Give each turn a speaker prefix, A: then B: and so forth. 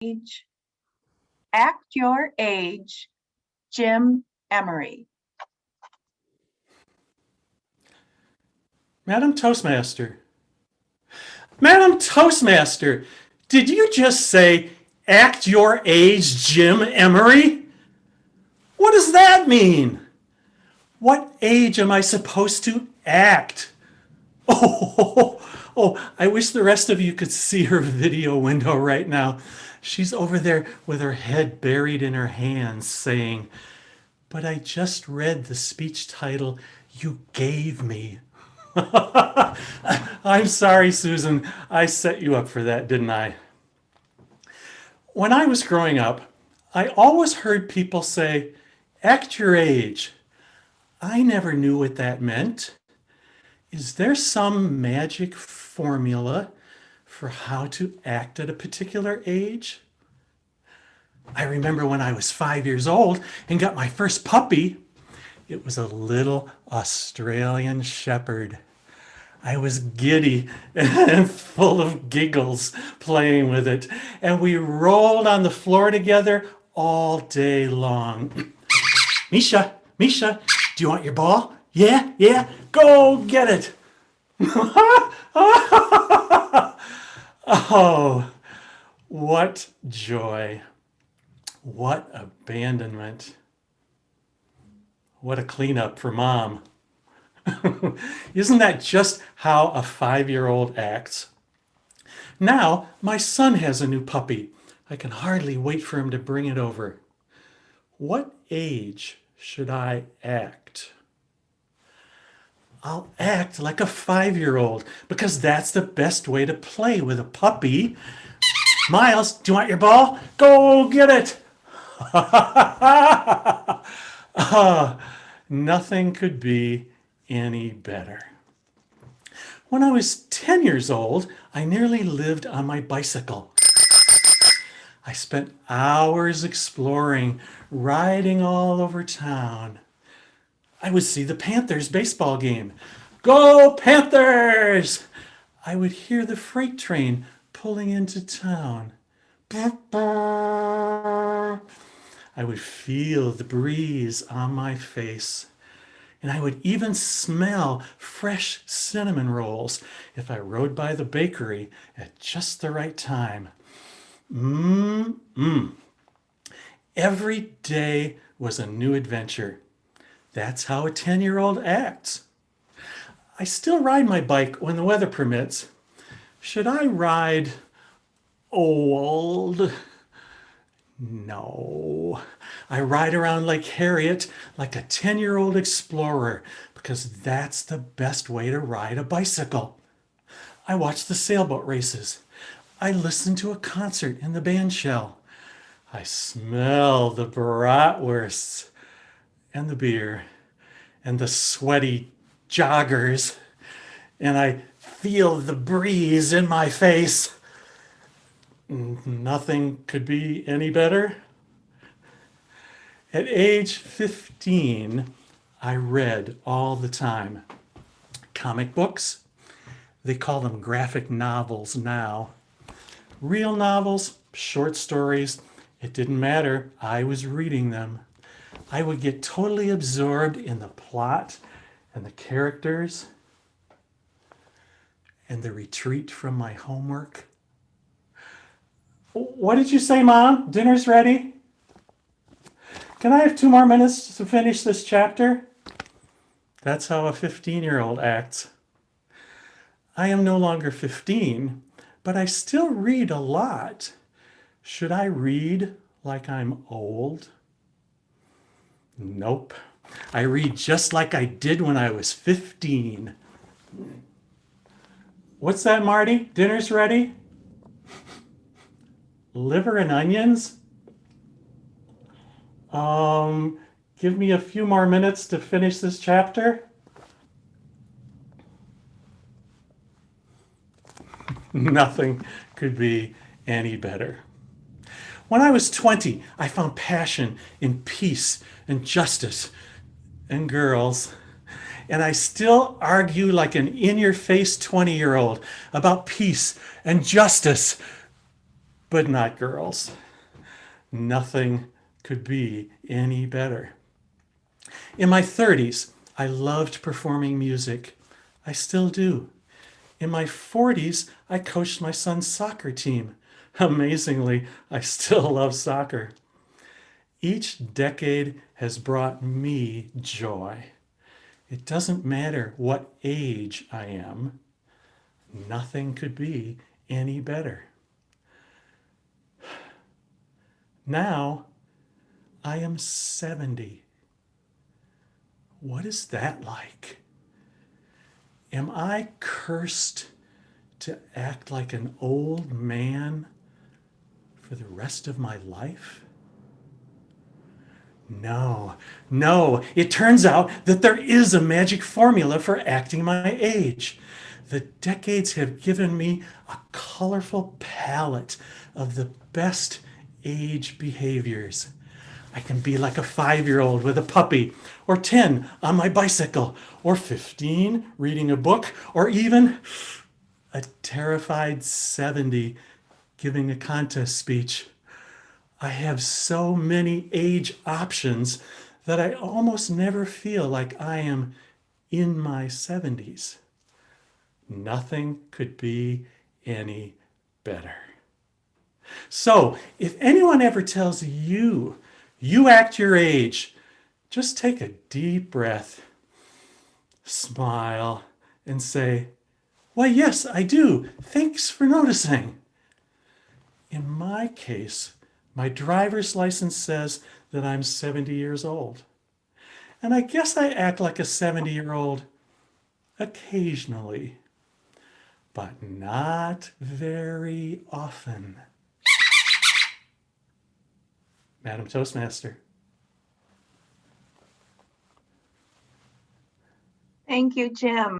A: age, act your age, Jim Emery.
B: Madam Toastmaster. Madam Toastmaster, did you just say, act your age, Jim Emery? What does that mean? What age am I supposed to act? I wish the rest of you could see her video window right now. She's over there with her head buried in her hands saying, but I just read the speech title you gave me. I'm sorry, Susan. I set you up for that, didn't I? When I was growing up, I always heard people say, act your age. I never knew what that meant. Is there some magic formula for how to act at a particular age? I remember when I was 5 years old and got my first puppy, it was a little Australian shepherd. I was giddy and full of giggles playing with it, and we rolled on the floor together all day long. Misha, Misha, do you want your ball? Yeah, yeah, go get it. Oh, what joy. What abandonment. What a cleanup for mom. Isn't that just how a 5-year-old acts? Now, my son has a new puppy. I can hardly wait for him to bring it over. What age should I act? I'll act like a 5-year-old because that's the best way to play with a puppy. Miles, do you want your ball? Go get it. Nothing could be any better. When I was 10 years old, I nearly lived on my bicycle. I spent hours exploring, riding all over town. I would see the Panthers baseball game. Go Panthers! I would hear the freight train pulling into town. I would feel the breeze on my face. And I would even smell fresh cinnamon rolls if I rode by the bakery at just the right time. Every day was a new adventure. That's how a 10-year-old acts. I still ride my bike when the weather permits. Should I ride old? No. I ride around Lake Harriet like a 10-year-old explorer because that's the best way to ride a bicycle. I watch the sailboat races. I listen to a concert in the band shell. I smell the bratwursts and the beer and the sweaty joggers, and I feel the breeze in my face. Nothing could be any better. At age 15, I read all the time. Comic books, they call them graphic novels now. Real novels, short stories, it didn't matter. I was reading them. I would get totally absorbed in the plot and the characters and the retreat from my homework. What did you say, Mom? Dinner's ready? Can I have 2 more minutes to finish this chapter? That's how a 15-year-old acts. I am no longer 15, but I still read a lot. Should I read like I'm old? Nope. I read just like I did when I was 15. What's that, Marty? Dinner's ready? Liver and onions? Give me a few more minutes to finish this chapter. Nothing could be any better. When I was 20, I found passion in peace and justice and girls. And I still argue like an in-your-face 20-year-old about peace and justice. but not girls. Nothing could be any better. In my 30s, I loved performing music. I still do. In my 40s, I coached my son's soccer team. Amazingly, I still love soccer. Each decade has brought me joy. It doesn't matter what age I am, nothing could be any better. Now I am 70. What is that like? Am I cursed to act like an old man for the rest of my life? No. It turns out that there is a magic formula for acting my age. The decades have given me a colorful palette of the best age behaviors. I can be like a 5-year-old with a puppy, or 10 on my bicycle, or 15 reading a book, or even a terrified 70 giving a contest speech. I have so many age options that I almost never feel like I am in my 70s. Nothing could be any better. So, if anyone ever tells you you act your age, just take a deep breath, smile, and say, "Why, yes, I do. Thanks for noticing." In my case, my driver's license says that I'm 70 years old. And I guess I act like a 70-year-old occasionally, but not very often. Madam Toastmaster.
A: Thank you, Jim.